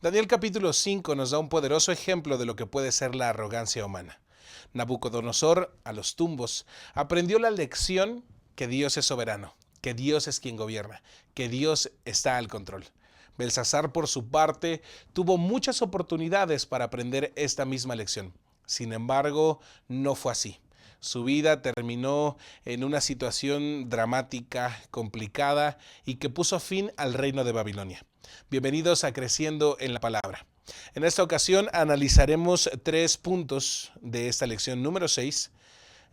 Daniel capítulo 5 nos da un poderoso ejemplo de lo que puede ser la arrogancia humana. Nabucodonosor, a los tumbos, aprendió la lección que Dios es soberano, que Dios es quien gobierna, que Dios está al control. Belsasar, por su parte, tuvo muchas oportunidades para aprender esta misma lección. Sin embargo, no fue así. Su vida terminó en una situación dramática, complicada y que puso fin al reino de Babilonia. Bienvenidos a Creciendo en la Palabra. En esta ocasión analizaremos 3 puntos de esta lección número 6.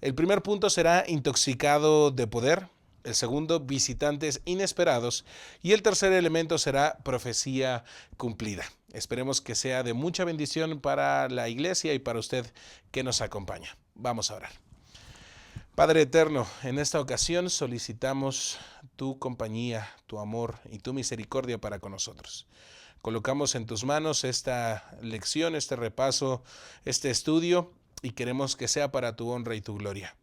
El primer punto será intoxicado de poder, el segundo, visitantes inesperados, y el tercer elemento será profecía cumplida. Esperemos que sea de mucha bendición para la iglesia y para usted que nos acompaña. Vamos a orar. Padre eterno, en esta ocasión solicitamos tu compañía, tu amor y tu misericordia para con nosotros. Colocamos en tus manos esta lección, este repaso, este estudio, y queremos que sea para tu honra y tu gloria.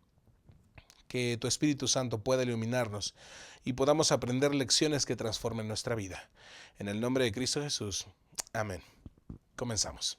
Que tu Espíritu Santo pueda iluminarnos y podamos aprender lecciones que transformen nuestra vida. En el nombre de Cristo Jesús. Amén. Comenzamos.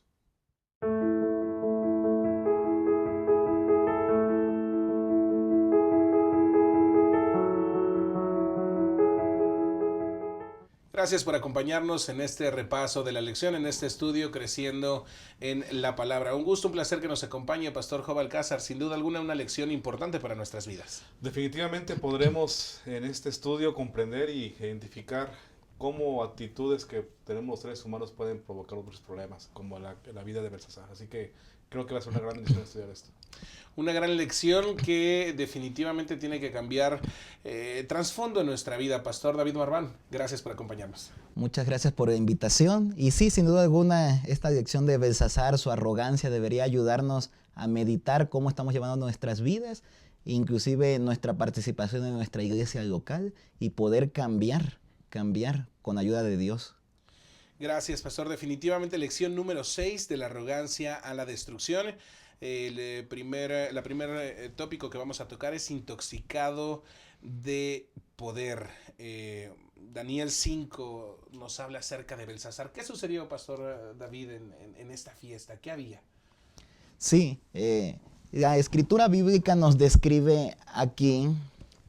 Gracias por acompañarnos en este repaso de la lección, en este estudio Creciendo en la Palabra. Un gusto, un placer que nos acompañe Pastor Job Alcázar. Sin duda alguna, una lección importante para nuestras vidas. Definitivamente podremos en este estudio comprender y identificar cómo actitudes que tenemos los seres humanos pueden provocar otros problemas, como la vida de Belsasar. Así que creo que va a ser una gran bendición estudiar esto. Una gran lección que definitivamente tiene que cambiar trasfondo en nuestra vida. Pastor David Marván, gracias por acompañarnos. Muchas gracias por la invitación. Y sí, sin duda alguna, esta lección de Belsasar, su arrogancia, debería ayudarnos a meditar cómo estamos llevando nuestras vidas, inclusive nuestra participación en nuestra iglesia local, y poder cambiar con ayuda de Dios. Gracias, Pastor. Definitivamente lección número 6, de la arrogancia a la destrucción. La primer tópico que vamos a tocar es intoxicado de poder. Daniel 5 nos habla acerca de Belsasar. ¿Qué sucedió, Pastor David, en esta fiesta? ¿Qué había? Sí, la escritura bíblica nos describe aquí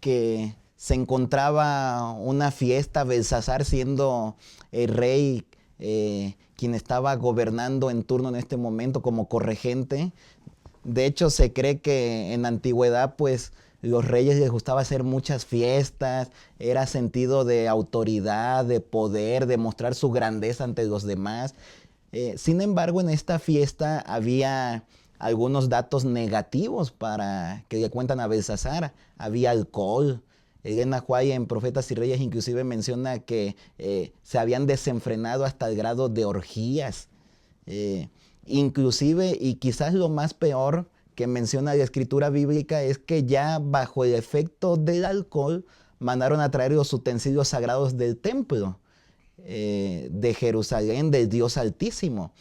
que se encontraba una fiesta, Belsasar siendo el rey, quien estaba gobernando en turno en este momento como corregente. De hecho, se cree que en la antigüedad, pues, los reyes les gustaba hacer muchas fiestas, era sentido de autoridad, de poder, de mostrar su grandeza ante los demás. Sin embargo, en esta fiesta había algunos datos negativos para que le cuentan a Belsasar. Había alcohol. Elena White en Profetas y Reyes inclusive menciona que se habían desenfrenado hasta el grado de orgías. Inclusive, y quizás lo más peor que menciona la escritura bíblica, es que ya bajo el efecto del alcohol mandaron a traer los utensilios sagrados del templo de Jerusalén, del Dios Altísimo.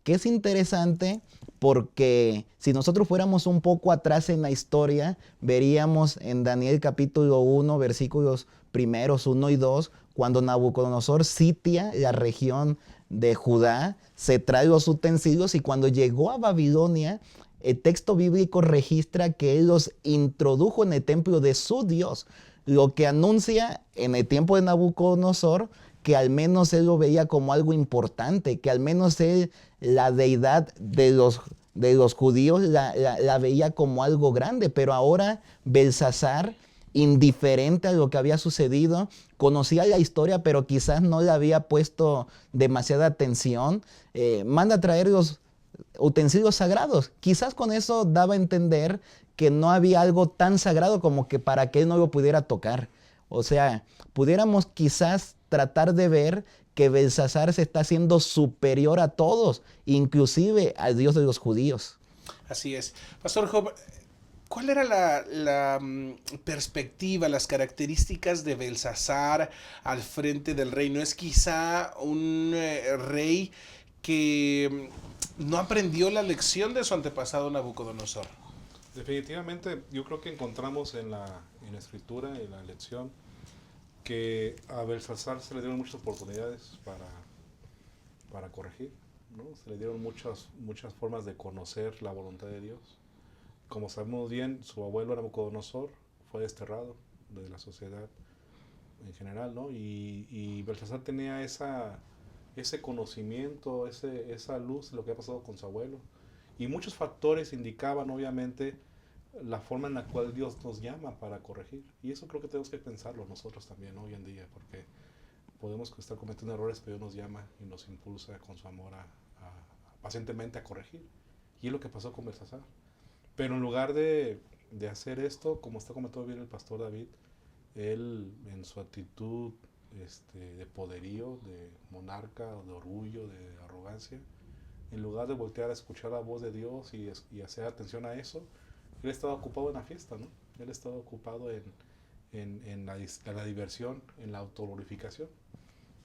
Que es interesante porque si nosotros fuéramos un poco atrás en la historia, veríamos en Daniel capítulo 1, versículos primeros 1 y 2, cuando Nabucodonosor sitia la región de Judá, se trae los utensilios, y cuando llegó a Babilonia, el texto bíblico registra que él los introdujo en el templo de su Dios, lo que anuncia en el tiempo de Nabucodonosor que al menos él lo veía como algo importante, que al menos él, la deidad de los judíos, la veía como algo grande. Pero ahora Belsasar, indiferente a lo que había sucedido, conocía la historia, pero quizás no le había puesto demasiada atención, manda a traer los utensilios sagrados. Quizás con eso daba a entender que no había algo tan sagrado como que para que él no lo pudiera tocar. O sea, pudiéramos quizás tratar de ver que Belsasar se está haciendo superior a todos, inclusive al Dios de los judíos. Así es. Pastor Job, ¿cuál era la perspectiva, las características de Belsasar al frente del rey? ¿No es quizá un rey que no aprendió la lección de su antepasado Nabucodonosor? Definitivamente yo creo que encontramos en la escritura, en la lección, que a Belsasar se le dieron muchas oportunidades para para corregir, ¿no? Se le dieron muchas formas de conocer la voluntad de Dios. Como sabemos bien, su abuelo Nabucodonosor fue desterrado de la sociedad en general, ¿no? Y Belsasar tenía ese conocimiento, esa luz de lo que ha pasado con su abuelo. Y muchos factores indicaban, obviamente, la forma en la cual Dios nos llama para corregir. Y eso creo que tenemos que pensarlo nosotros también hoy en día, porque podemos estar cometiendo errores, pero Dios nos llama y nos impulsa con su amor pacientemente a corregir. Y es lo que pasó con Belsasar. Pero en lugar de hacer esto, como está comentando bien el pastor David, él en su actitud de poderío, de monarca, de orgullo, de arrogancia, en lugar de voltear a escuchar la voz de Dios y hacer atención a eso, él estaba ocupado en la fiesta, ¿no? Él estaba ocupado en la diversión, en la autoglorificación.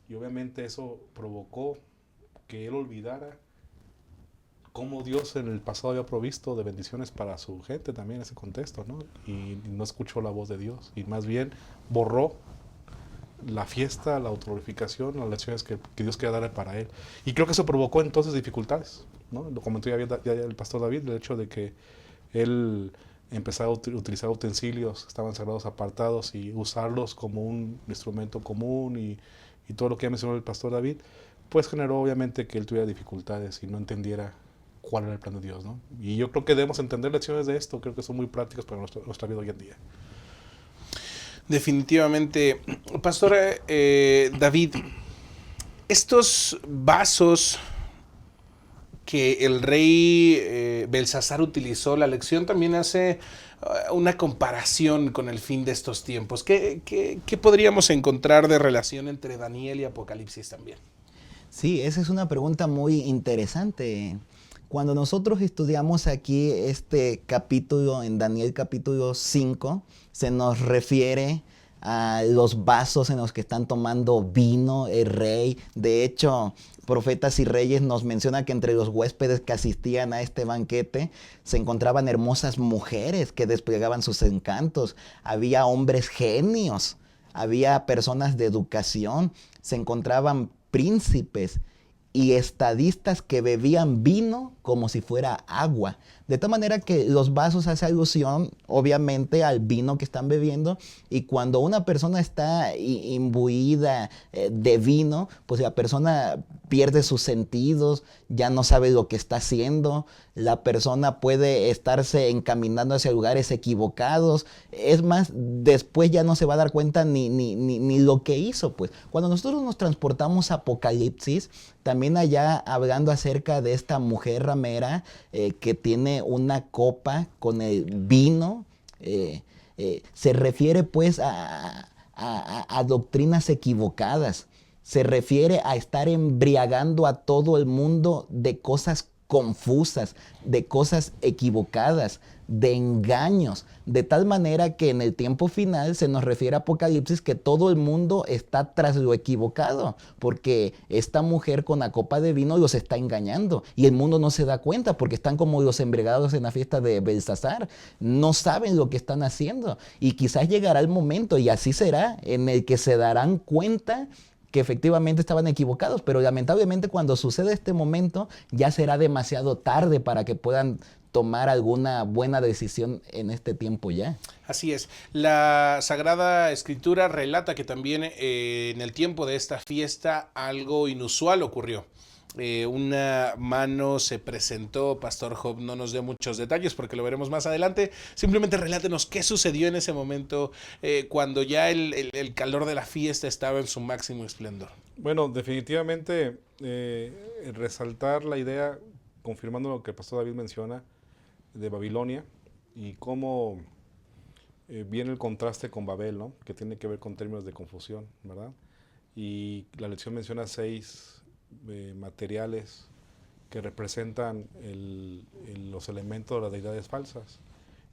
Y obviamente eso provocó que él olvidara cómo Dios en el pasado había provisto de bendiciones para su gente también en ese contexto, ¿no? Y no escuchó la voz de Dios, y más bien borró la fiesta, la autoglorificación, las lecciones que Dios quería darle para él. Y creo que eso provocó entonces dificultades, ¿no? Lo comentó ya el pastor David, el hecho de que él empezara a utilizar utensilios que estaban sagrados apartados y usarlos como un instrumento común y todo lo que ya mencionó el pastor David, pues generó obviamente que él tuviera dificultades y no entendiera cuál era el plan de Dios, ¿no? Y yo creo que debemos entender lecciones de esto, creo que son muy prácticas para nuestra vida hoy en día. Definitivamente. Pastor David, estos vasos que el rey Belsasar utilizó, la lección también hace una comparación con el fin de estos tiempos. ¿Qué podríamos encontrar de relación entre Daniel y Apocalipsis también? Sí, esa es una pregunta muy interesante. Cuando nosotros estudiamos aquí este capítulo, en Daniel capítulo 5, se nos refiere a los vasos en los que están tomando vino el rey. De hecho, Profetas y Reyes nos menciona que entre los huéspedes que asistían a este banquete se encontraban hermosas mujeres que desplegaban sus encantos. Había hombres genios, había personas de educación, se encontraban príncipes y estadistas que bebían vino como si fuera agua. De tal manera que los vasos hacen alusión, obviamente, al vino que están bebiendo. Y cuando una persona está imbuida de vino, pues la persona pierde sus sentidos, ya no sabe lo que está haciendo. La persona puede estarse encaminando hacia lugares equivocados. Es más, después ya no se va a dar cuenta ni lo que hizo, pues. Cuando nosotros nos transportamos a Apocalipsis, también allá hablando acerca de esta mujer ramera que tiene una copa con el vino, se refiere pues a doctrinas equivocadas. Se refiere a estar embriagando a todo el mundo de cosas confusas, de cosas equivocadas, de engaños, de tal manera que en el tiempo final se nos refiere a Apocalipsis que todo el mundo está tras lo equivocado, porque esta mujer con la copa de vino los está engañando y el mundo no se da cuenta porque están como los embriagados en la fiesta de Belsasar, no saben lo que están haciendo y quizás llegará el momento, y así será, en el que se darán cuenta que efectivamente estaban equivocados, pero lamentablemente cuando sucede este momento ya será demasiado tarde para que puedan tomar alguna buena decisión en este tiempo ya. Así es. La Sagrada Escritura relata que también en el tiempo de esta fiesta algo inusual ocurrió. Una mano se presentó, Pastor Job no nos dio muchos detalles porque lo veremos más adelante, simplemente relátenos qué sucedió en ese momento cuando ya el calor de la fiesta estaba en su máximo esplendor. Bueno, definitivamente resaltar la idea, confirmando lo que el pastor David menciona, de Babilonia y cómo viene el contraste con Babel, ¿no? Que tiene que ver con términos de confusión, ¿verdad? Y la lección menciona 6 materiales que representan los elementos de las deidades falsas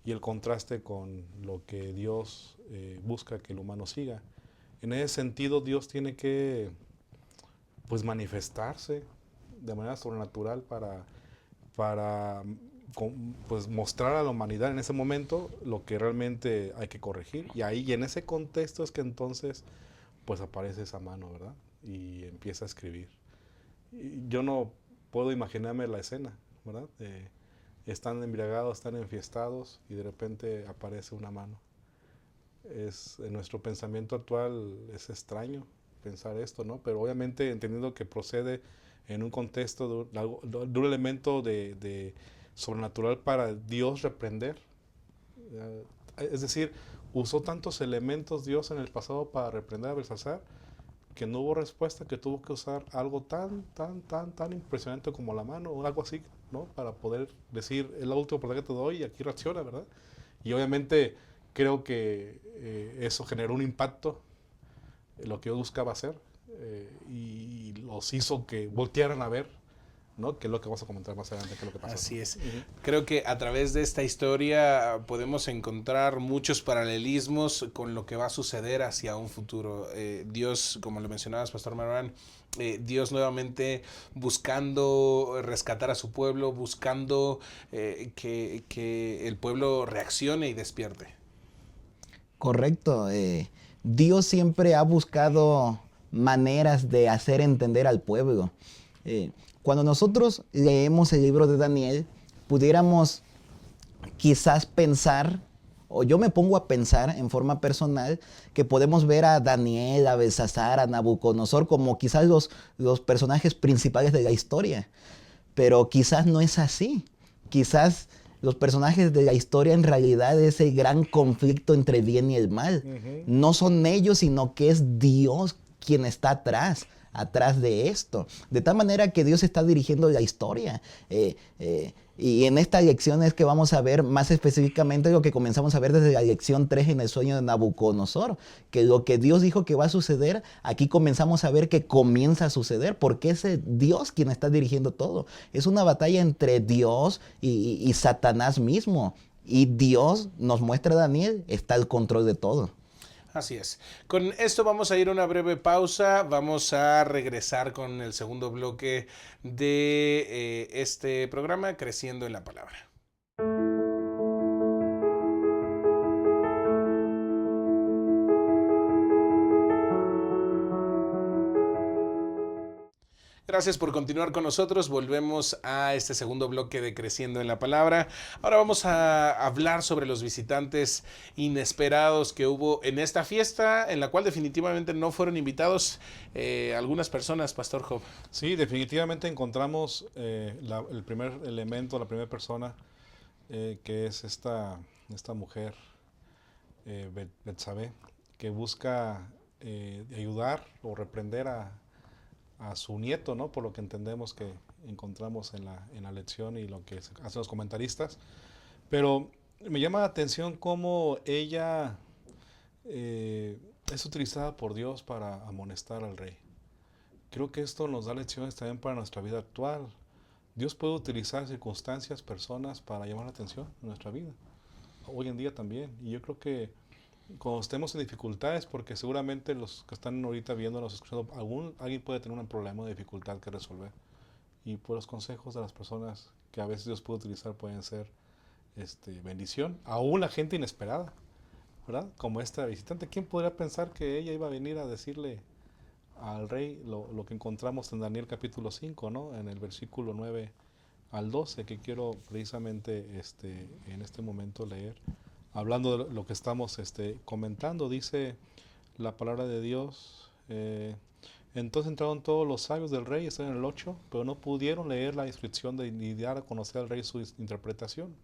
y el contraste con lo que Dios busca que el humano siga. En ese sentido, Dios tiene que pues manifestarse de manera sobrenatural para pues mostrar a la humanidad en ese momento lo que realmente hay que corregir, y ahí y en ese contexto es que entonces pues aparece esa mano, ¿verdad? Y empieza a escribir. Y yo no puedo imaginarme la escena, ¿verdad? Están embriagados, están enfiestados y de repente aparece una mano. En nuestro pensamiento actual es extraño pensar esto, ¿no? Pero obviamente entendiendo que procede en un contexto de un elemento de sobrenatural para Dios reprender. Es decir, usó tantos elementos Dios en el pasado para reprender a Belsasar que no hubo respuesta, que tuvo que usar algo tan impresionante como la mano o algo así, ¿no? Para poder decir, es la última oportunidad que te doy y aquí reacciona, ¿verdad? Y obviamente creo que eso generó un impacto en lo que yo buscaba hacer y los hizo que voltearan a ver, ¿no? Que es lo que vamos a comentar más adelante, que es lo que pasó. Así es. Creo que a través de esta historia podemos encontrar muchos paralelismos con lo que va a suceder hacia un futuro. Dios, como lo mencionabas, Pastor Marwan, Dios nuevamente buscando rescatar a su pueblo, buscando que el pueblo reaccione y despierte. Correcto. Dios siempre ha buscado maneras de hacer entender al pueblo. Cuando nosotros leemos el libro de Daniel, pudiéramos quizás pensar, o yo me pongo a pensar en forma personal, que podemos ver a Daniel, a Belsasar, a Nabucodonosor como quizás los personajes principales de la historia. Pero quizás no es así. Quizás los personajes de la historia en realidad es el gran conflicto entre el bien y el mal. No son ellos, sino que es Dios quien está atrás de esto. De tal manera que Dios está dirigiendo la historia. Y en esta lección es que vamos a ver más específicamente lo que comenzamos a ver desde la lección 3 en el sueño de Nabucodonosor, que lo que Dios dijo que va a suceder, aquí comenzamos a ver que comienza a suceder, porque es Dios quien está dirigiendo todo. Es una batalla entre Dios y Satanás mismo. Y Dios, nos muestra Daniel, está al control de todo. Así es. Con esto vamos a ir a una breve pausa. Vamos a regresar con el segundo bloque de este programa, Creciendo en la Palabra. Gracias por continuar con nosotros. Volvemos a este segundo bloque de Creciendo en la Palabra. Ahora vamos a hablar sobre los visitantes inesperados que hubo en esta fiesta, en la cual definitivamente no fueron invitados algunas personas, Pastor Job. Sí, definitivamente encontramos el primer elemento, la primera persona, que es esta mujer, Betsabé, que busca ayudar o reprender a su nieto, ¿no? Por lo que entendemos que encontramos en la lección y lo que hacen los comentaristas. Pero me llama la atención cómo ella es utilizada por Dios para amonestar al rey. Creo que esto nos da lecciones también para nuestra vida actual. Dios puede utilizar circunstancias, personas para llamar la atención en nuestra vida. Hoy en día también. Y yo creo que cuando estemos en dificultades, porque seguramente los que están ahorita viéndonos, escuchando, alguien puede tener un problema de dificultad que resolver. Y pues los consejos de las personas que a veces Dios puede utilizar pueden ser bendición. Aún la gente inesperada, ¿verdad? Como esta visitante. ¿Quién podría pensar que ella iba a venir a decirle al rey lo que encontramos en Daniel capítulo 5, ¿no? En el versículo 9 al 12, que quiero precisamente en este momento leer. Hablando de lo que estamos comentando, dice la palabra de Dios. Entonces entraron todos los sabios del rey, está en el 8, pero no pudieron leer la inscripción ni dar a conocer al rey su interpretación.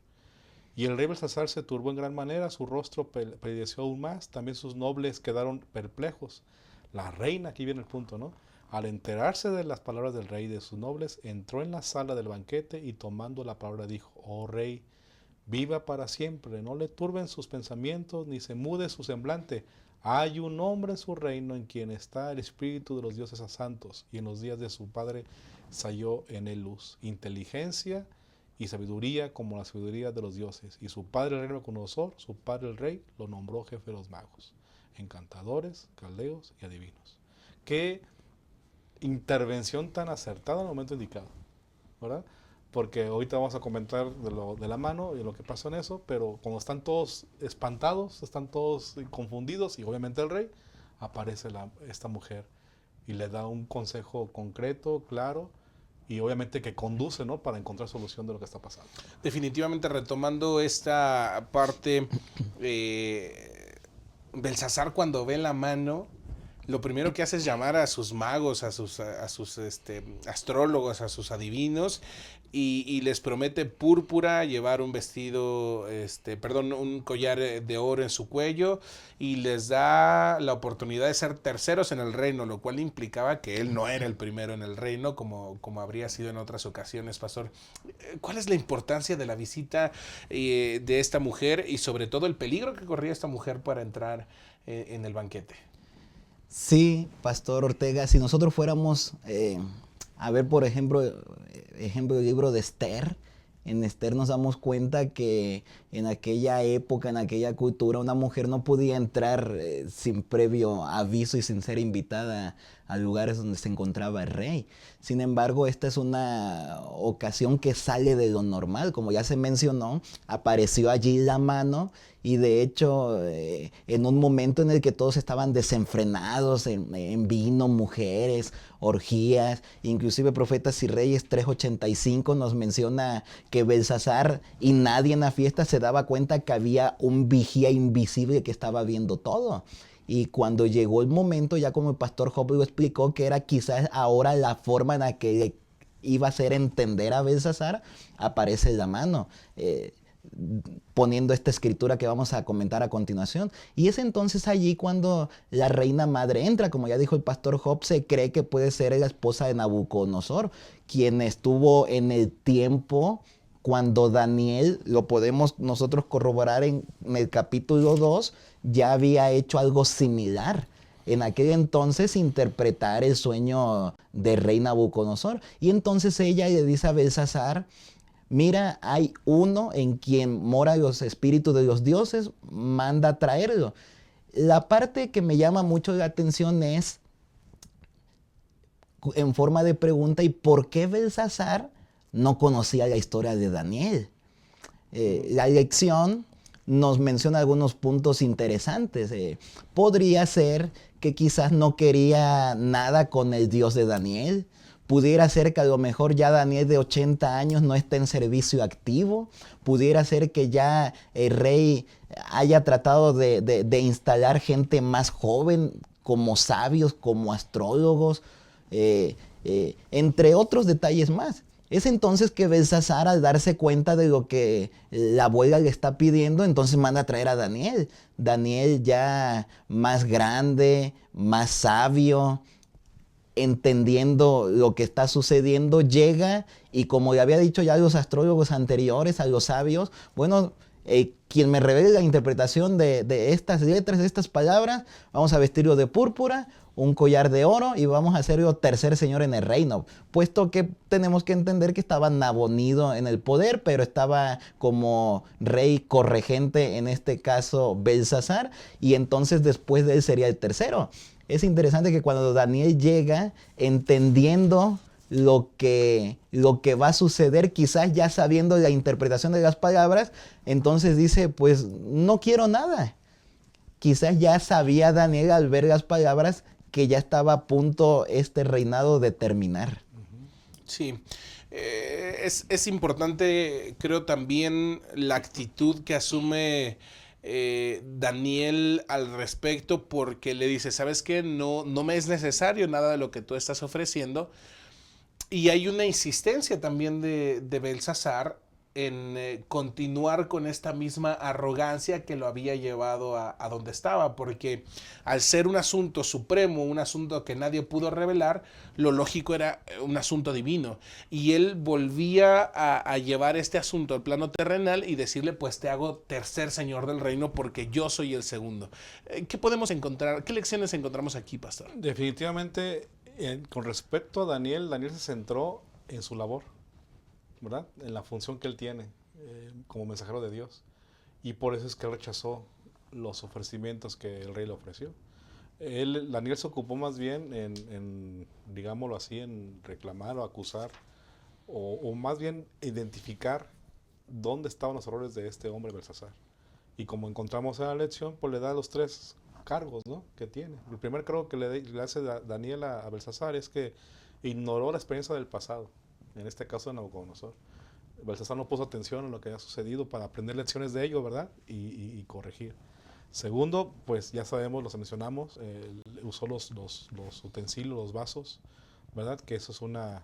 Y el rey Belsasar se turbó en gran manera, su rostro palideció aún más, también sus nobles quedaron perplejos. La reina, aquí viene el punto, ¿no? Al enterarse de las palabras del rey y de sus nobles, entró en la sala del banquete y tomando la palabra dijo: oh rey, viva para siempre, no le turben sus pensamientos ni se mude su semblante. Hay un hombre en su reino en quien está el espíritu de los dioses santos, y en los días de su padre salió en él luz, inteligencia y sabiduría como la sabiduría de los dioses. Y su padre el rey Nabucodonosor, su padre el rey, lo nombró jefe de los magos, encantadores, caldeos y adivinos. Qué intervención tan acertada en el momento indicado, ¿verdad? Porque ahorita vamos a comentar de la mano y lo que pasó en eso, pero cuando están todos espantados, están todos confundidos, y obviamente el rey, aparece esta mujer y le da un consejo concreto, claro, y obviamente que conduce, ¿no?, para encontrar solución de lo que está pasando. Definitivamente retomando esta parte, Belsasar cuando ve la mano, lo primero que hace es llamar a sus magos, a sus astrólogos, a sus adivinos, y les promete púrpura, llevar un vestido, un collar de oro en su cuello, y les da la oportunidad de ser terceros en el reino, lo cual implicaba que él no era el primero en el reino, como habría sido en otras ocasiones, pastor. ¿Cuál es la importancia de la visita de esta mujer y sobre todo el peligro que corría esta mujer para entrar en el banquete? Sí, Pastor Ortega, si nosotros fuéramos a ver, por ejemplo, el libro de Esther, en Esther nos damos cuenta que en aquella época, en aquella cultura, una mujer no podía entrar sin previo aviso y sin ser invitada a lugares donde se encontraba el rey. Sin embargo, esta es una ocasión que sale de lo normal. Como ya se mencionó, apareció allí la mano y de hecho en un momento en el que todos estaban desenfrenados en vino, mujeres, orgías, inclusive Profetas y Reyes 3:85 nos menciona que Belsasar y nadie en la fiesta se daba cuenta que había un vigía invisible que estaba viendo todo. Y cuando llegó el momento, ya como el pastor Job lo explicó, que era quizás ahora la forma en la que le iba a hacer entender a Belsasar, aparece la mano. Poniendo esta escritura que vamos a comentar a continuación. Y es entonces allí cuando la reina madre entra. Como ya dijo el pastor Job, se cree que puede ser la esposa de Nabucodonosor, quien estuvo en el tiempo cuando Daniel, lo podemos nosotros corroborar en el capítulo 2, ya había hecho algo similar. En aquel entonces interpretar el sueño del rey Nabucodonosor. Y entonces ella le dice a Belsasar: mira, hay uno en quien mora los espíritus de los dioses, manda a traerlo. La parte que me llama mucho la atención es, en forma de pregunta, ¿y por qué Belsasar no conocía la historia de Daniel? La lección nos menciona algunos puntos interesantes. Podría ser que quizás no quería nada con el Dios de Daniel. Pudiera ser que a lo mejor ya Daniel de 80 años no está en servicio activo. Pudiera ser que ya el rey haya tratado de instalar gente más joven como sabios, como astrólogos, entre otros detalles más. Es entonces que Belsasar, al darse cuenta de lo que la abuela le está pidiendo, entonces manda a traer a Daniel. Daniel ya más grande, más sabio, entendiendo lo que está sucediendo, llega y, como le había dicho ya a los astrólogos anteriores, a los sabios, bueno, quien me revele la interpretación de estas letras, de estas palabras, vamos a vestirlo de púrpura, un collar de oro y vamos a hacerlo tercer señor en el reino, puesto que tenemos que entender que estaba Nabonido en el poder, pero estaba como rey corregente, en este caso Belsasar, y entonces después de él sería el tercero. Es interesante que cuando Daniel llega entendiendo lo que va a suceder, quizás ya sabiendo la interpretación de las palabras, entonces dice, pues no quiero nada. Quizás ya sabía Daniel al ver las palabras que ya estaba a punto este reinado de terminar. Sí, es importante, creo, también la actitud que asume Daniel al respecto, porque le dice, ¿sabes qué? No me es necesario nada de lo que tú estás ofreciendo. Y hay una insistencia también de Belsasar en continuar con esta misma arrogancia que lo había llevado a donde estaba, porque al ser un asunto supremo, un asunto que nadie pudo revelar, lo lógico era un asunto divino, y él volvía a llevar este asunto al plano terrenal y decirle, pues te hago tercer señor del reino porque yo soy el segundo. ¿Qué podemos encontrar? ¿Qué lecciones encontramos aquí, pastor? Definitivamente, con respecto a Daniel, Daniel se centró en su labor, ¿verdad? En la función que él tiene como mensajero de Dios. Y por eso es que él rechazó los ofrecimientos que el rey le ofreció. Daniel se ocupó más bien en, digámoslo así, en reclamar o acusar, o más bien identificar dónde estaban los errores de este hombre Belsasar. Y como encontramos en la lección, pues le da los tres cargos, ¿no?, que tiene. El primer cargo que le hace Daniel a Belsasar es que ignoró la experiencia del pasado, en este caso de Nabucodonosor. Belsasar no puso atención a lo que había sucedido para aprender lecciones de ello, ¿verdad? Y corregir. Segundo, pues ya sabemos, los mencionamos, usó los utensilios, los vasos, ¿verdad? Que eso es una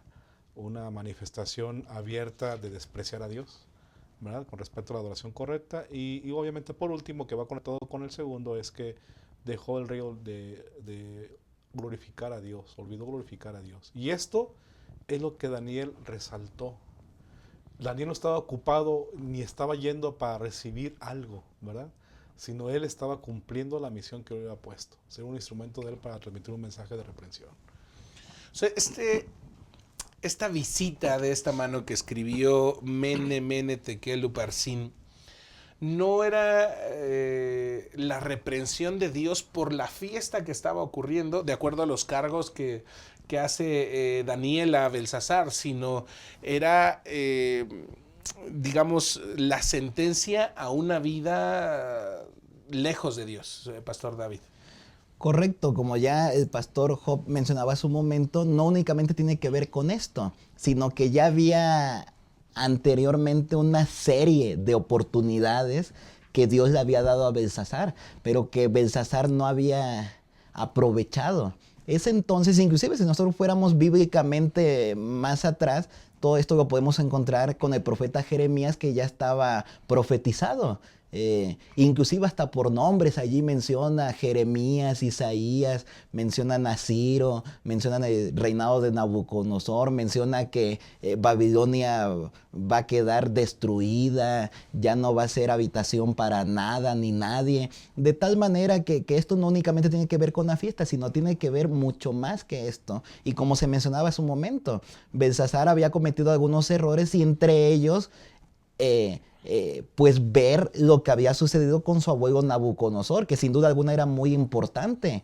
manifestación abierta de despreciar a Dios, ¿verdad?, con respecto a la adoración correcta. Y obviamente, por último, que va conectado con el segundo, es que dejó el río de glorificar a Dios, olvidó glorificar a Dios. Y esto es lo que Daniel resaltó. Daniel no estaba ocupado ni estaba yendo para recibir algo, ¿verdad?, sino él estaba cumpliendo la misión que él había puesto, ser un instrumento de él para transmitir un mensaje de reprensión. O sea, esta visita de esta mano que escribió Mene, Mene, Tekel, Uparsin, no era la reprensión de Dios por la fiesta que estaba ocurriendo, de acuerdo a los cargos que hace Daniel a Belsasar, sino era, digamos, la sentencia a una vida lejos de Dios, Pastor David. Correcto, como ya el pastor Job mencionaba hace un momento, no únicamente tiene que ver con esto, sino que ya había anteriormente una serie de oportunidades que Dios le había dado a Belsasar, pero que Belsasar no había aprovechado. Es entonces, inclusive si nosotros fuéramos bíblicamente más atrás, todo esto lo podemos encontrar con el profeta Jeremías, que ya estaba profetizado. Inclusive hasta por nombres, allí menciona a Jeremías, Isaías, mencionan a Ciro, mencionan el reinado de Nabucodonosor, menciona que Babilonia va a quedar destruida, ya no va a ser habitación para nada ni nadie, de tal manera que esto no únicamente tiene que ver con la fiesta, sino tiene que ver mucho más que esto. Y como se mencionaba hace un momento, Belsasar había cometido algunos errores y entre ellos pues ver lo que había sucedido con su abuelo Nabucodonosor, que sin duda alguna era muy importante.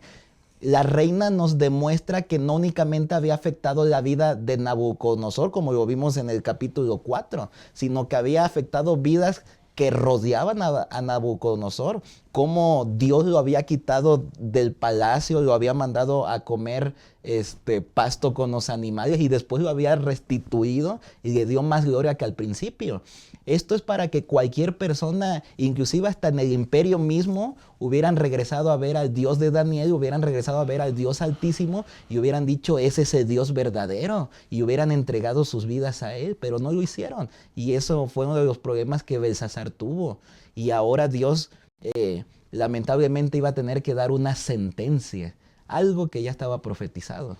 La reina nos demuestra que no únicamente había afectado la vida de Nabucodonosor, como lo vimos en el capítulo 4, sino que había afectado vidas que rodeaban a Nabucodonosor, cómo Dios lo había quitado del palacio, lo había mandado a comer pasto con los animales y después lo había restituido y le dio más gloria que al principio. Esto es para que cualquier persona, inclusive hasta en el imperio mismo, hubieran regresado a ver al Dios de Daniel, hubieran regresado a ver al Dios Altísimo y hubieran dicho, ese es el Dios verdadero, y hubieran entregado sus vidas a Él, pero no lo hicieron. Y eso fue uno de los problemas que Belsasar tuvo. Y ahora Dios lamentablemente iba a tener que dar una sentencia, algo que ya estaba profetizado.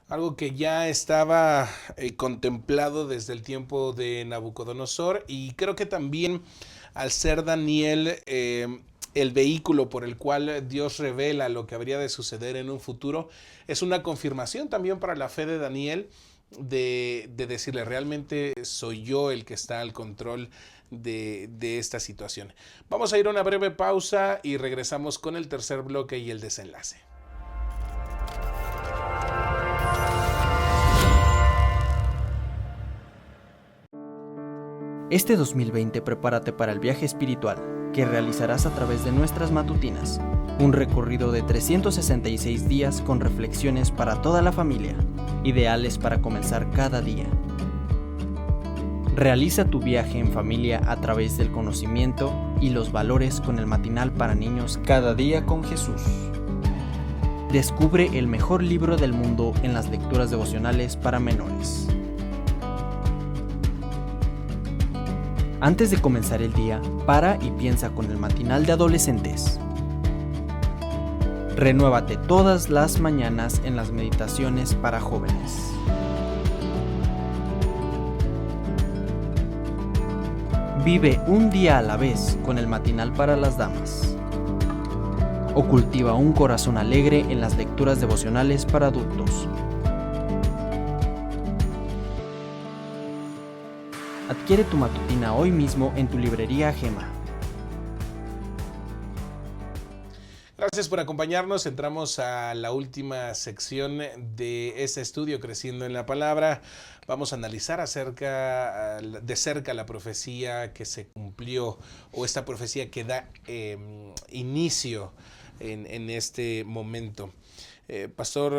Algo que ya estaba contemplado desde el tiempo de Nabucodonosor, y creo que también al ser Daniel el vehículo por el cual Dios revela lo que habría de suceder en un futuro, es una confirmación también para la fe de Daniel de decirle, realmente soy yo el que está al control de esta situación. Vamos a ir a una breve pausa y regresamos con el tercer bloque y el desenlace. Este 2020 prepárate para el viaje espiritual que realizarás a través de nuestras matutinas, un recorrido de 366 días con reflexiones para toda la familia, ideales para comenzar cada día. Realiza tu viaje en familia a través del conocimiento y los valores con el matinal para niños Cada Día con Jesús. Descubre el mejor libro del mundo en las lecturas devocionales para menores. Antes de comenzar el día, para y piensa con el matinal de adolescentes. Renuévate todas las mañanas en las meditaciones para jóvenes. Vive un día a la vez con el matinal para las damas. O cultiva un corazón alegre en las lecturas devocionales para adultos. Adquiere tu matutina hoy mismo en tu librería Gema. Gracias por acompañarnos. Entramos a la última sección de este estudio, Creciendo en la Palabra. Vamos a analizar de cerca la profecía que se cumplió, o esta profecía que da inicio en este momento. Pastor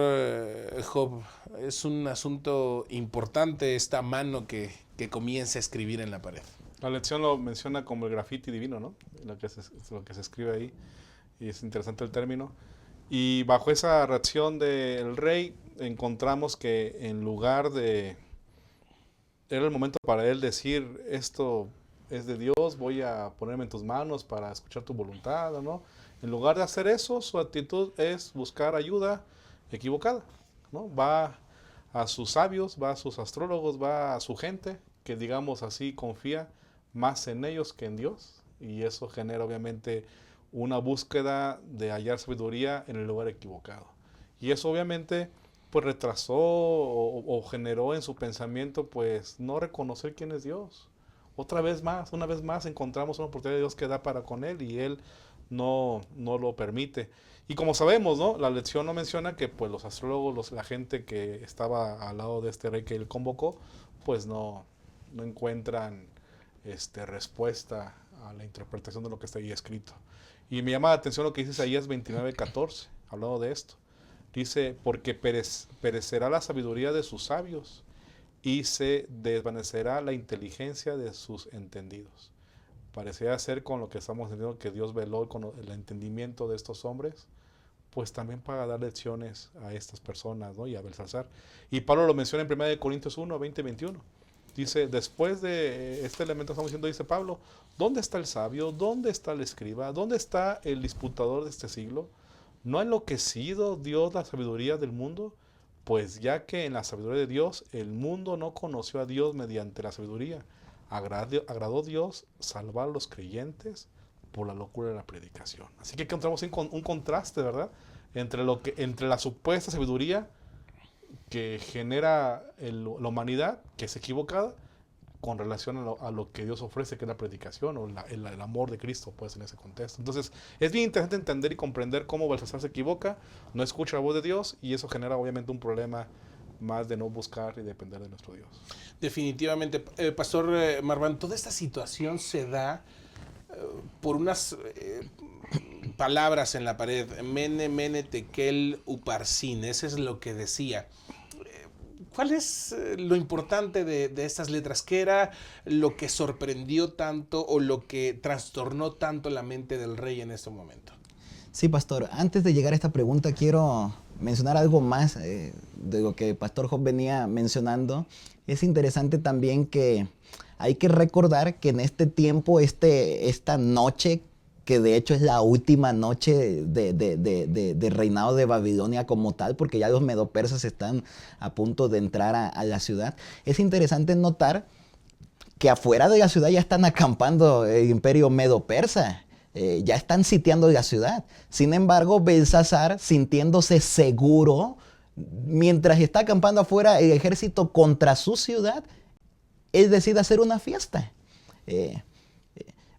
Job, es un asunto importante esta mano que comienza a escribir en la pared. La lección lo menciona como el graffiti divino, ¿no? Lo que se escribe ahí, y es interesante el término. Y bajo esa reacción del rey encontramos que en lugar de... Era el momento para él decir, esto es de Dios, voy a ponerme en tus manos para escuchar tu voluntad, ¿no? En lugar de hacer eso, su actitud es buscar ayuda equivocada, ¿no? Va a sus sabios, va a sus astrólogos, va a su gente, que digamos así confía más en ellos que en Dios. Y eso genera obviamente una búsqueda de hallar sabiduría en el lugar equivocado. Y eso obviamente pues retrasó o generó en su pensamiento pues no reconocer quién es Dios. Una vez más encontramos una oportunidad de Dios que da para con él y él no lo permite. Y como sabemos, ¿no? La lección no menciona que pues los astrólogos, la gente que estaba al lado de este rey que él convocó, pues no encuentran respuesta a la interpretación de lo que está ahí escrito. Y me llama la atención lo que dice Isaías 29:14, hablando de esto. Dice, porque perecerá la sabiduría de sus sabios y se desvanecerá la inteligencia de sus entendidos. Parecería ser con lo que estamos entendiendo que Dios veló con el entendimiento de estos hombres, pues también para dar lecciones a estas personas, ¿no? Y a Belsasar. Y Pablo lo menciona en 1 Corintios 1, 20, 21. Dice, después de este elemento estamos diciendo, dice Pablo, ¿dónde está el sabio? ¿Dónde está el escriba? ¿Dónde está el disputador de este siglo? ¿No ha enloquecido Dios la sabiduría del mundo? Pues ya que en la sabiduría de Dios el mundo no conoció a Dios mediante la sabiduría, agradó Dios salvar a los creyentes por la locura de la predicación. Así que encontramos un contraste, ¿verdad? Entre la supuesta sabiduría que genera la humanidad, que es equivocada, con relación a lo que Dios ofrece, que es la predicación o el amor de Cristo, pues, en ese contexto. Entonces, es bien interesante entender y comprender cómo Belsasar se equivoca, no escucha la voz de Dios, y eso genera obviamente un problema más de no buscar y depender de nuestro Dios. Definitivamente, Pastor Marván, toda esta situación se da por unas palabras en la pared, Mene, Mene, Tekel, Uparsin, ese es lo que decía. ¿Cuál es lo importante de estas letras? ¿Qué era lo que sorprendió tanto o lo que trastornó tanto la mente del rey en este momento? Sí, pastor. Antes de llegar a esta pregunta, quiero mencionar algo más de lo que Pastor Job venía mencionando. Es interesante también que hay que recordar que en este tiempo, esta noche, que de hecho es la última noche de reinado de Babilonia como tal, porque ya los medopersas están a punto de entrar a la ciudad. Es interesante notar que afuera de la ciudad ya están acampando el imperio medo-persa. Ya están sitiando la ciudad. Sin embargo, Belsasar, sintiéndose seguro, mientras está acampando afuera el ejército contra su ciudad, él decide hacer una fiesta.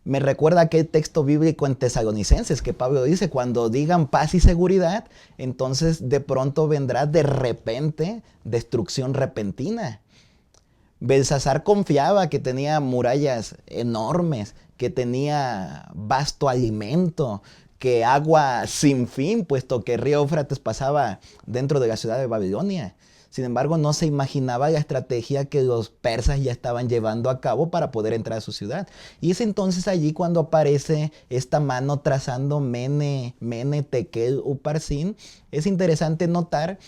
Me recuerda aquel texto bíblico en Tesalonicenses que Pablo dice, cuando digan paz y seguridad, entonces de pronto vendrá de repente destrucción repentina. Belsasar confiaba que tenía murallas enormes, que tenía vasto alimento, que agua sin fin, puesto que el río Éufrates pasaba dentro de la ciudad de Babilonia. Sin embargo, no se imaginaba la estrategia que los persas ya estaban llevando a cabo para poder entrar a su ciudad. Y es entonces allí cuando aparece esta mano trazando Mene, Mene, Tekel, Uparsin. Es interesante notar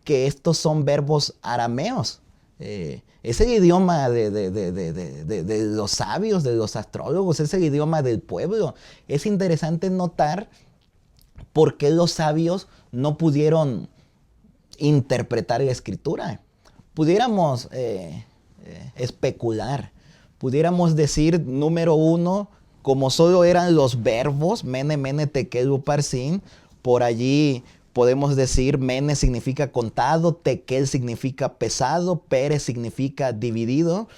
que estos son verbos arameos. Es el idioma de los sabios, de los astrólogos, es el idioma del pueblo. Es interesante notar por qué los sabios no pudieron interpretar la escritura. Pudiéramos especular, pudiéramos decir, número uno, como solo eran los verbos, Mene, Mene, Tekel, Uparsin, por allí podemos decir Mene significa contado, Tekel significa pesado, Peres significa dividido,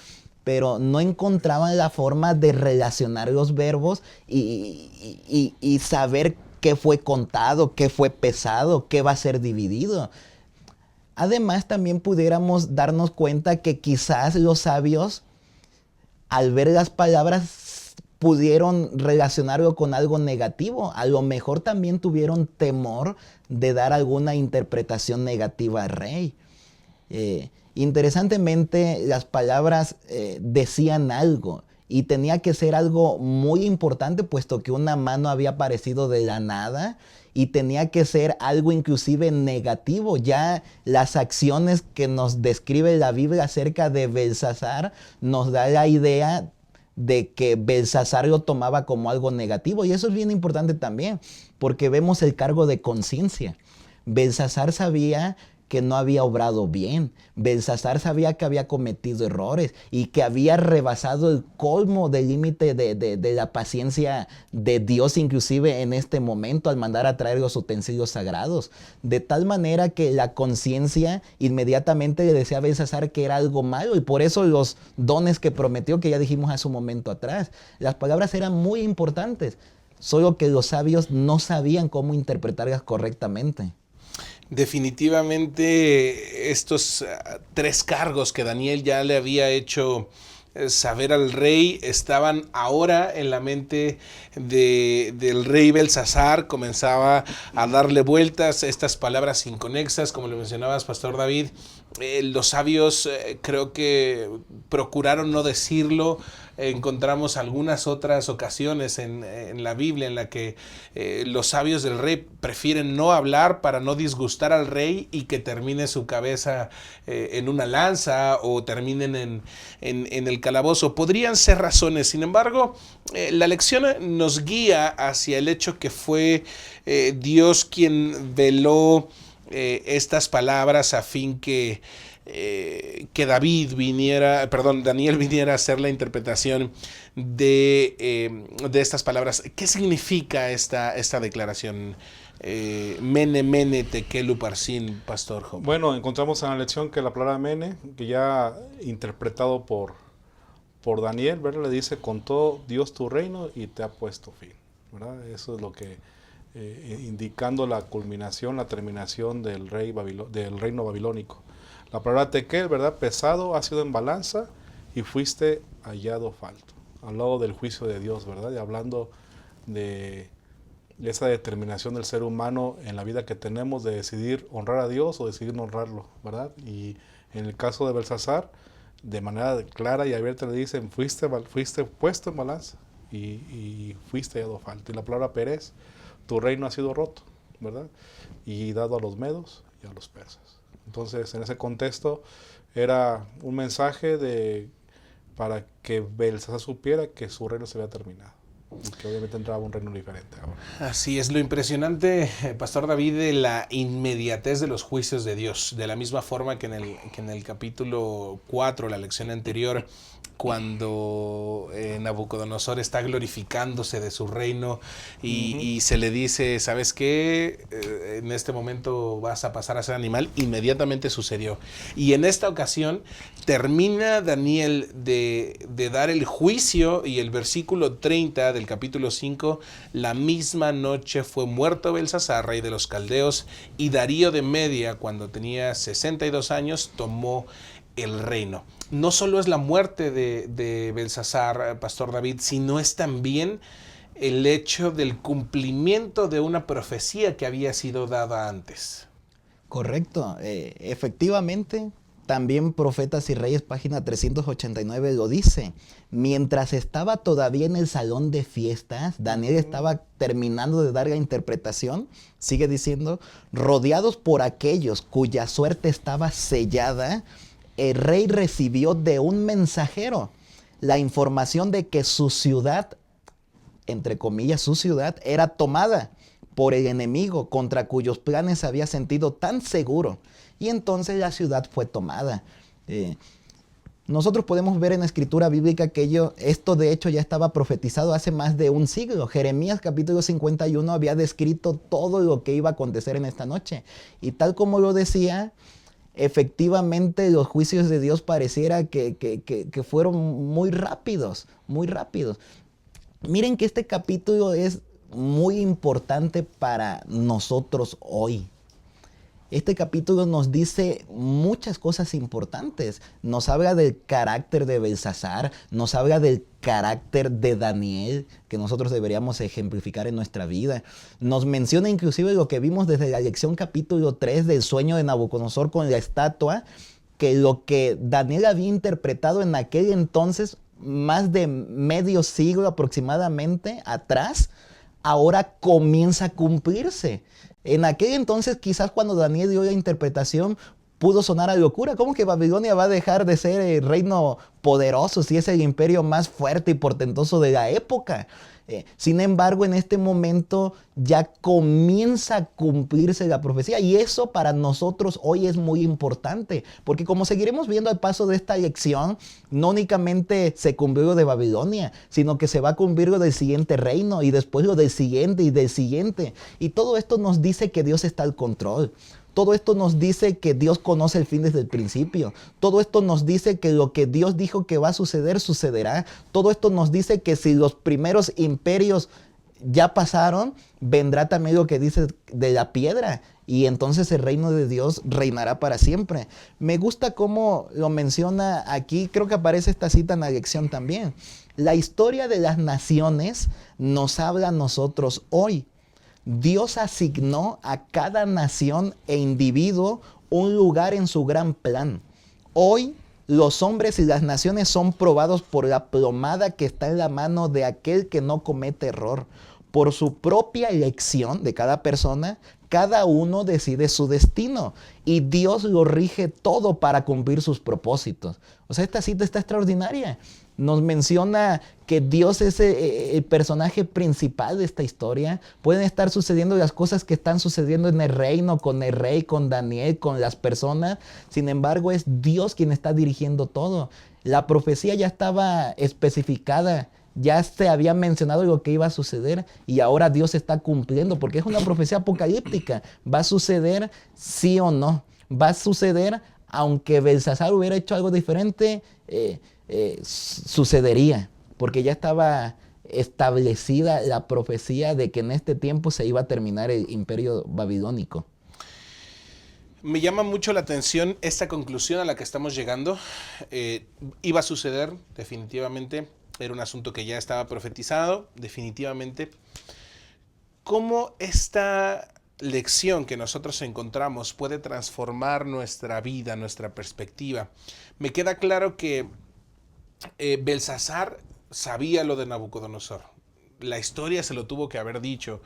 pero no encontraban la forma de relacionar los verbos y saber qué fue contado, qué fue pesado, qué va a ser dividido. Además, también pudiéramos darnos cuenta que quizás los sabios, al ver las palabras, pudieron relacionarlo con algo negativo. A lo mejor también tuvieron temor de dar alguna interpretación negativa al rey. Interesantemente, las palabras decían algo y tenía que ser algo muy importante, puesto que una mano había aparecido de la nada, y tenía que ser algo inclusive negativo. Ya las acciones que nos describe la Biblia acerca de Belsasar nos da la idea de que Belsasar lo tomaba como algo negativo, y eso es bien importante también, porque vemos el cargo de conciencia. Belsasar sabía que no había obrado bien. Belsasar sabía que había cometido errores y que había rebasado el colmo del límite de la paciencia de Dios, inclusive en este momento, al mandar a traer los utensilios sagrados. De tal manera que la conciencia inmediatamente le decía a Belsasar que era algo malo, y por eso los dones que prometió, que ya dijimos hace un momento atrás, las palabras eran muy importantes, solo que los sabios no sabían cómo interpretarlas correctamente. Definitivamente estos tres cargos que Daniel ya le había hecho saber al rey estaban ahora en la mente del rey Belsasar. Comenzaba a darle vueltas estas palabras inconexas, como lo mencionabas, Pastor David. Los sabios creo que procuraron no decirlo. Encontramos algunas otras ocasiones en la Biblia en la que los sabios del rey prefieren no hablar para no disgustar al rey y que termine su cabeza en una lanza o terminen en el calabozo. Podrían ser razones. Sin embargo, la lección nos guía hacia el hecho que fue Dios quien veló estas palabras a fin que Daniel viniera a hacer la interpretación de estas palabras. ¿Qué significa esta declaración? Mene, mene, tekel uparsin, Pastor Job. Bueno, encontramos en la lección que la palabra mene, que ya interpretado por Daniel, ¿verdad? Le dice: contó Dios tu reino y te ha puesto fin, ¿verdad? Eso es lo que indicando la culminación, la terminación del reino babilónico. La palabra tekel, ¿verdad? Pesado, ha sido en balanza y fuiste hallado falto. Al lado del juicio de Dios, ¿verdad? Y hablando de esa determinación del ser humano en la vida que tenemos de decidir honrar a Dios o decidir no honrarlo, ¿verdad? Y en el caso de Belsasar, de manera clara y abierta le dicen: fuiste puesto en balanza y fuiste hallado falto. Y la palabra perez, tu reino ha sido roto, ¿verdad? Y dado a los medos y a los persas. Entonces, en ese contexto, era un mensaje para que Belsasar supiera que su reino se había terminado y que obviamente entraba un reino diferente ahora. Así es, lo impresionante, Pastor David, de la inmediatez de los juicios de Dios. De la misma forma que en el capítulo 4, la lección anterior, cuando Nabucodonosor está glorificándose de su reino y se le dice: ¿sabes qué? En este momento vas a pasar a ser animal. Inmediatamente sucedió. Y en esta ocasión termina Daniel de dar el juicio, y el versículo 30 del capítulo 5: la misma noche fue muerto Belsasar, rey de los caldeos, y Darío de Media, cuando tenía 62 años, tomó el reino. No solo es la muerte de Belsasar, Pastor David, sino es también el hecho del cumplimiento de una profecía que había sido dada antes. Correcto. Efectivamente, también Profetas y Reyes, página 389, lo dice. Mientras estaba todavía en el salón de fiestas, Daniel estaba terminando de dar la interpretación, sigue diciendo: rodeados por aquellos cuya suerte estaba sellada, el rey recibió de un mensajero la información de que su ciudad, entre comillas, su ciudad, era tomada por el enemigo contra cuyos planes se había sentido tan seguro. Y entonces la ciudad fue tomada. Nosotros podemos ver en la escritura bíblica que esto de hecho ya estaba profetizado hace más de un siglo. Jeremías capítulo 51 había descrito todo lo que iba a acontecer en esta noche. Y tal como lo decía, efectivamente los juicios de Dios pareciera que fueron muy rápidos, muy rápidos. Miren que este capítulo es muy importante para nosotros hoy. Este capítulo nos dice muchas cosas importantes. Nos habla del carácter de Belsasar, nos habla del carácter de Daniel, que nosotros deberíamos ejemplificar en nuestra vida. Nos menciona inclusive lo que vimos desde la lección capítulo 3 del sueño de Nabucodonosor con la estatua, que lo que Daniel había interpretado en aquel entonces, más de medio siglo aproximadamente atrás, ahora comienza a cumplirse. En aquel entonces, quizás cuando Daniel dio la interpretación, pudo sonar a locura. ¿Cómo que Babilonia va a dejar de ser el reino poderoso si es el imperio más fuerte y portentoso de la época? Sin embargo, en este momento ya comienza a cumplirse la profecía, y eso para nosotros hoy es muy importante, porque como seguiremos viendo al paso de esta lección, no únicamente se cumplió lo de Babilonia, sino que se va a cumplir lo del siguiente reino, y después lo del siguiente y del siguiente, y todo esto nos dice que Dios está al control. Todo esto nos dice que Dios conoce el fin desde el principio. Todo esto nos dice que lo que Dios dijo que va a suceder, sucederá. Todo esto nos dice que si los primeros imperios ya pasaron, vendrá también lo que dice de la piedra. Y entonces el reino de Dios reinará para siempre. Me gusta cómo lo menciona aquí. Creo que aparece esta cita en la lección también. La historia de las naciones nos habla a nosotros hoy. Dios asignó a cada nación e individuo un lugar en su gran plan. Hoy los hombres y las naciones son probados por la plomada que está en la mano de aquel que no comete error. Por su propia elección de cada persona, cada uno decide su destino y Dios lo rige todo para cumplir sus propósitos. O sea, esta cita está extraordinaria. Nos menciona que Dios es el personaje principal de esta historia. Pueden estar sucediendo las cosas que están sucediendo en el reino, con el rey, con Daniel, con las personas. Sin embargo, es Dios quien está dirigiendo todo. La profecía ya estaba especificada, ya se había mencionado lo que iba a suceder y ahora Dios está cumpliendo, porque es una profecía apocalíptica. Va a suceder sí o no. Va a suceder aunque Belsasar hubiera hecho algo diferente, sucedería, porque ya estaba establecida la profecía de que en este tiempo se iba a terminar el imperio babilónico. Me llama mucho la atención esta conclusión a la que estamos llegando. Iba a suceder, definitivamente. Era un asunto que ya estaba profetizado, definitivamente. ¿Cómo esta lección que nosotros encontramos puede transformar nuestra vida, nuestra perspectiva? Me queda claro que Belsasar sabía lo de Nabucodonosor. La historia se lo tuvo que haber dicho,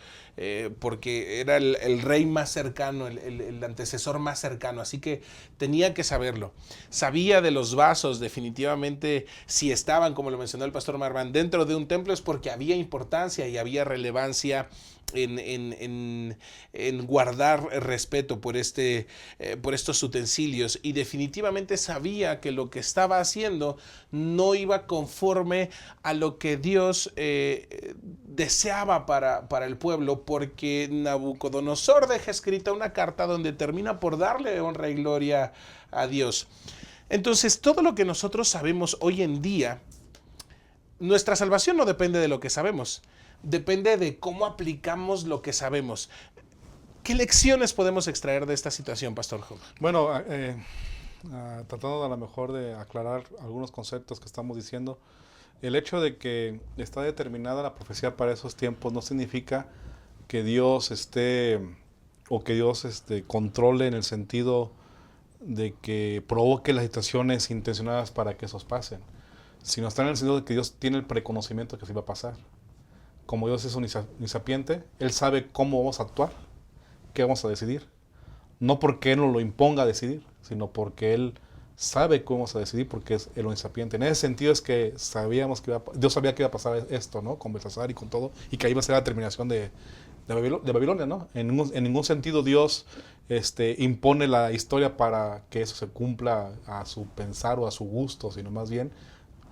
porque era el rey más cercano, el antecesor más cercano, así que tenía que saberlo. Sabía de los vasos, definitivamente, si estaban, como lo mencionó el pastor Marván, dentro de un templo es porque había importancia y había relevancia en guardar respeto por estos utensilios, y definitivamente sabía que lo que estaba haciendo no iba conforme a lo que Dios deseaba para el pueblo, porque Nabucodonosor deja escrita una carta donde termina por darle honra y gloria a Dios. Entonces, todo lo que nosotros sabemos hoy en día, nuestra salvación no depende de lo que sabemos, depende de cómo aplicamos lo que sabemos. ¿Qué lecciones podemos extraer de esta situación, Pastor Job? Bueno, tratando a lo mejor de aclarar algunos conceptos que estamos diciendo, el hecho de que está determinada la profecía para esos tiempos no significa que Dios controle, en el sentido de que provoque las situaciones intencionadas para que esos pasen, sino está en el sentido de que Dios tiene el preconocimiento de que se va a pasar. Como Dios es omnisapiente, Él sabe cómo vamos a actuar, qué vamos a decidir. No porque Él nos lo imponga a decidir, sino porque Él sabe cómo vamos a decidir, porque es el omnisapiente. En ese sentido es que sabíamos que Dios sabía que iba a pasar esto, ¿no? Con Belsasar y con todo, y que ahí iba a ser la terminación de Babilonia, ¿no? En ningún sentido Dios impone la historia para que eso se cumpla a su pensar o a su gusto, sino más bien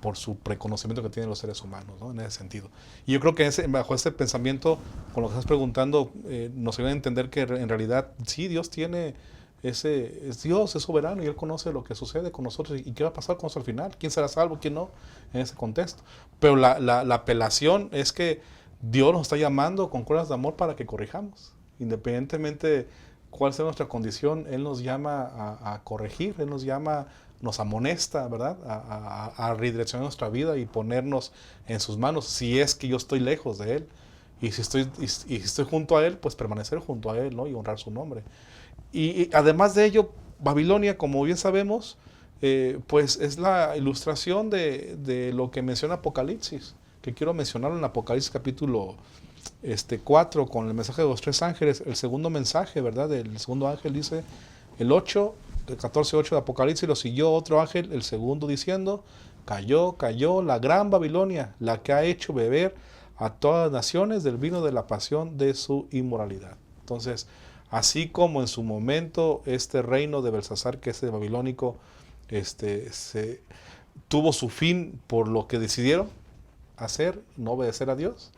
por su preconocimiento que tienen los seres humanos, ¿no? En ese sentido. Y yo creo que bajo ese pensamiento, con lo que estás preguntando, nos ayuda a entender que en realidad sí, Dios tiene Dios es soberano y Él conoce lo que sucede con nosotros y qué va a pasar con nosotros al final, quién será salvo, quién no, en ese contexto. Pero la apelación es que Dios nos está llamando con cuerdas de amor para que corrijamos, independientemente cuál sea nuestra condición, Él nos llama a corregir, Él nos llama, nos amonesta, ¿verdad? A redireccionar nuestra vida y ponernos en sus manos, si es que yo estoy lejos de Él. Y si estoy junto a Él, pues permanecer junto a Él, ¿no? Y honrar su nombre. Y además de ello, Babilonia, como bien sabemos, pues es la ilustración de lo que menciona Apocalipsis, que quiero mencionarlo en Apocalipsis capítulo 4, con el mensaje de los 3 ángeles, el segundo mensaje, ¿verdad? El segundo ángel dice, el 14:8 de Apocalipsis, lo siguió otro ángel, el segundo, diciendo, cayó la gran Babilonia, la que ha hecho beber a todas las naciones del vino de la pasión de su inmoralidad. Entonces, así como en su momento este reino de Belsasar, que es el babilónico, tuvo su fin por lo que decidieron hacer, no obedecer a Dios,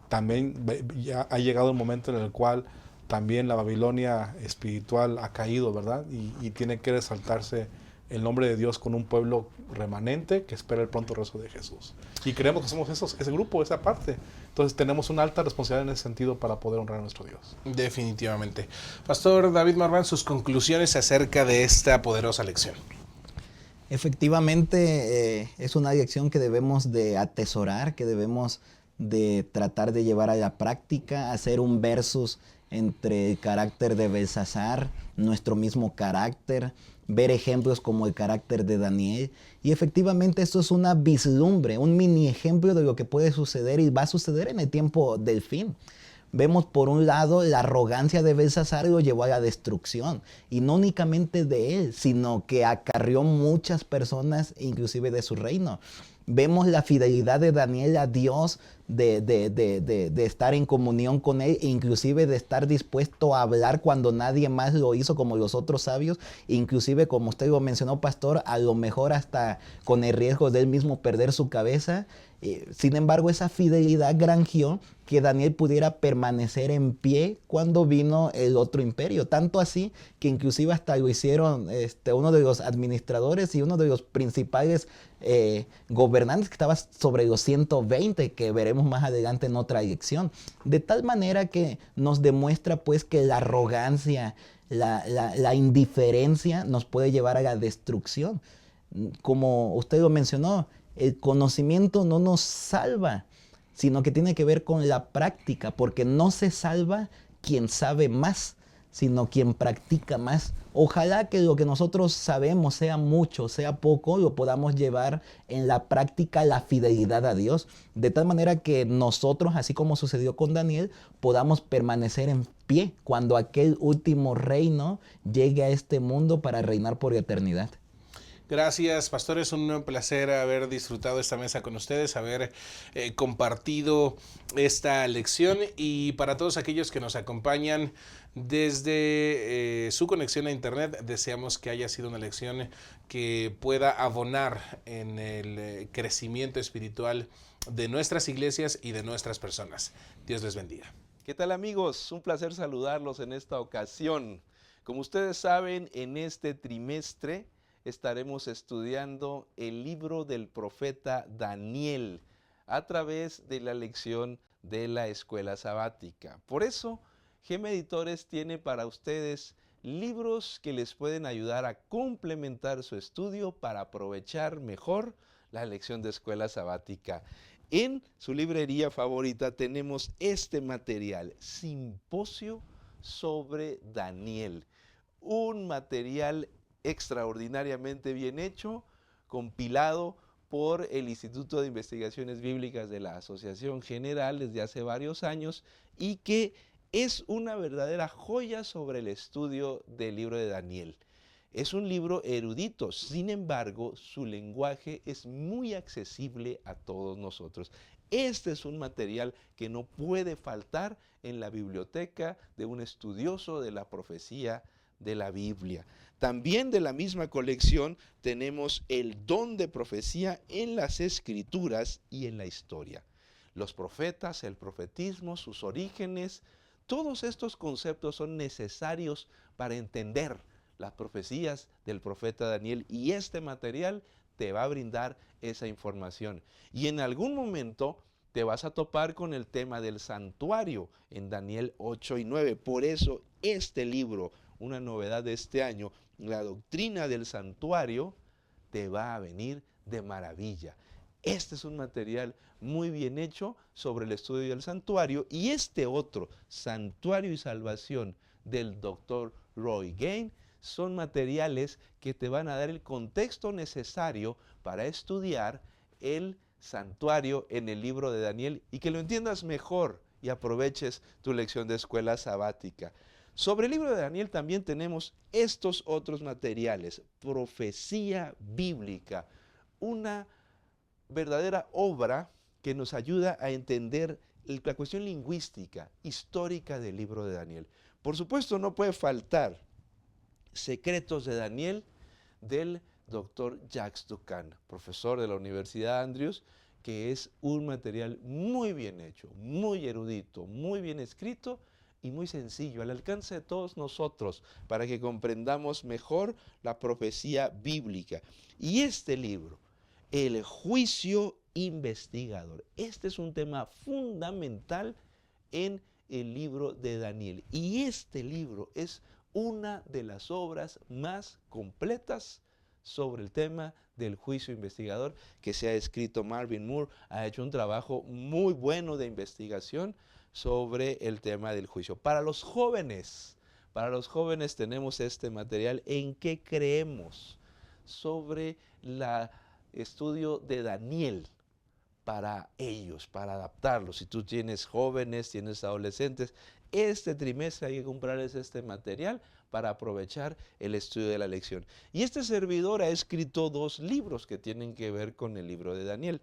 también ya ha llegado el momento en el cual también la Babilonia espiritual ha caído, ¿verdad? Y tiene que resaltarse el nombre de Dios con un pueblo remanente que espera el pronto regreso de Jesús. Y creemos que somos ese grupo, esa parte. Entonces tenemos una alta responsabilidad en ese sentido para poder honrar a nuestro Dios. Definitivamente. Pastor David Marván, sus conclusiones acerca de esta poderosa lección. Efectivamente, es una lección que debemos de atesorar, que debemos de tratar de llevar a la práctica, hacer un versus entre el carácter de Belsasar, nuestro mismo carácter, ver ejemplos como el carácter de Daniel. Y efectivamente esto es una vislumbre, un mini ejemplo de lo que puede suceder y va a suceder en el tiempo del fin. Vemos por un lado la arrogancia de Belsasar lo llevó a la destrucción. Y no únicamente de él, sino que acarrió muchas personas, inclusive de su reino. Vemos la fidelidad de Daniel a Dios, de estar en comunión con Él, e inclusive de estar dispuesto a hablar cuando nadie más lo hizo, como los otros sabios, inclusive como usted lo mencionó, pastor, a lo mejor hasta con el riesgo de él mismo perder su cabeza. Sin embargo, esa fidelidad granjeó que Daniel pudiera permanecer en pie cuando vino el otro imperio. Tanto así que inclusive hasta lo hicieron uno de los administradores y uno de los principales gobernantes, que estaba sobre los 120, que veremos más adelante en otra lección. De tal manera que nos demuestra pues que la arrogancia, la indiferencia nos puede llevar a la destrucción. Como usted lo mencionó, el conocimiento no nos salva, sino que tiene que ver con la práctica, porque no se salva quien sabe más, sino quien practica más. Ojalá que lo que nosotros sabemos, sea mucho, sea poco, lo podamos llevar en la práctica, la fidelidad a Dios, de tal manera que nosotros, así como sucedió con Daniel, podamos permanecer en pie cuando aquel último reino llegue a este mundo para reinar por eternidad. Gracias, pastores. Un placer haber disfrutado esta mesa con ustedes, haber compartido esta lección, y para todos aquellos que nos acompañan desde su conexión a internet, deseamos que haya sido una lección que pueda abonar en el crecimiento espiritual de nuestras iglesias y de nuestras personas. Dios les bendiga. ¿Qué tal, amigos? Un placer saludarlos en esta ocasión. Como ustedes saben, en este trimestre estaremos estudiando el libro del profeta Daniel a través de la lección de la escuela sabática. Por eso, GEM Editores tiene para ustedes libros que les pueden ayudar a complementar su estudio para aprovechar mejor la lección de escuela sabática. En su librería favorita tenemos este material, Simposio sobre Daniel, un material extraordinariamente bien hecho, compilado por el Instituto de Investigaciones Bíblicas de la Asociación General desde hace varios años, y que es una verdadera joya sobre el estudio del libro de Daniel. Es un libro erudito, sin embargo, su lenguaje es muy accesible a todos nosotros. Este es un material que no puede faltar en la biblioteca de un estudioso de la profecía de la Biblia. También de la misma colección tenemos el don de profecía en las Escrituras y en la historia. Los profetas, el profetismo, sus orígenes, todos estos conceptos son necesarios para entender las profecías del profeta Daniel, y este material te va a brindar esa información. Y en algún momento te vas a topar con el tema del santuario en Daniel 8 y 9. Por eso este libro, una novedad de este año, la doctrina del santuario, te va a venir de maravilla. Este es un material muy bien hecho sobre el estudio del santuario, y este otro, Santuario y Salvación, del Dr. Roy Gain, son materiales que te van a dar el contexto necesario para estudiar el santuario en el libro de Daniel y que lo entiendas mejor y aproveches tu lección de escuela sabática. Sobre el libro de Daniel también tenemos estos otros materiales: Profecía Bíblica, una verdadera obra que nos ayuda a entender la cuestión lingüística, histórica del libro de Daniel. Por supuesto, no puede faltar Secretos de Daniel, del Dr. Jacques Doukhan, profesor de la Universidad Andrews, que es un material muy bien hecho, muy erudito, muy bien escrito y muy sencillo, al alcance de todos nosotros, para que comprendamos mejor la profecía bíblica. Y este libro, El juicio investigador, este es un tema fundamental en el libro de Daniel. Y este libro es una de las obras más completas sobre el tema del juicio investigador que se ha escrito. Marvin Moore ha hecho un trabajo muy bueno de investigación sobre el tema del juicio. Para los jóvenes tenemos este material, En qué creemos, sobre el estudio de Daniel para ellos, para adaptarlos. Si tú tienes jóvenes, tienes adolescentes, este trimestre hay que comprarles este material para aprovechar el estudio de la lección. Y este servidor ha escrito 2 libros que tienen que ver con el libro de Daniel.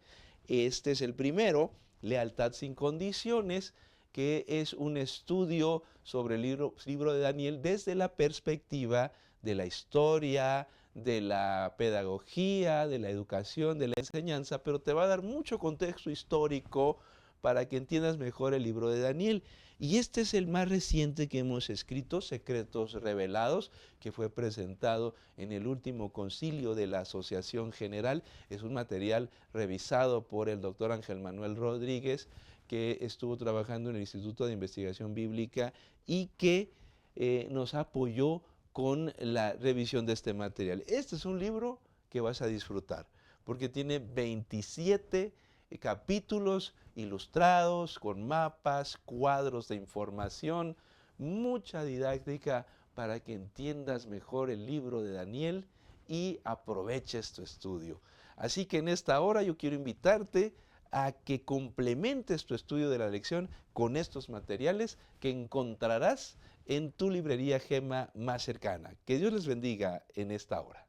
Este es el primero, Lealtad sin condiciones, que es un estudio sobre el libro de Daniel desde la perspectiva de la historia, de la pedagogía, de la educación, de la enseñanza, pero te va a dar mucho contexto histórico para que entiendas mejor el libro de Daniel. Y este es el más reciente que hemos escrito, Secretos Revelados, que fue presentado en el último concilio de la Asociación General. Es un material revisado por el doctor Ángel Manuel Rodríguez, que estuvo trabajando en el Instituto de Investigación Bíblica y que nos apoyó con la revisión de este material. Este es un libro que vas a disfrutar, porque tiene 27 capítulos ilustrados, con mapas, cuadros de información, mucha didáctica para que entiendas mejor el libro de Daniel y aproveches tu estudio. Así que en esta hora yo quiero invitarte a que complementes tu estudio de la lección con estos materiales que encontrarás en tu librería Gema más cercana. Que Dios les bendiga en esta hora.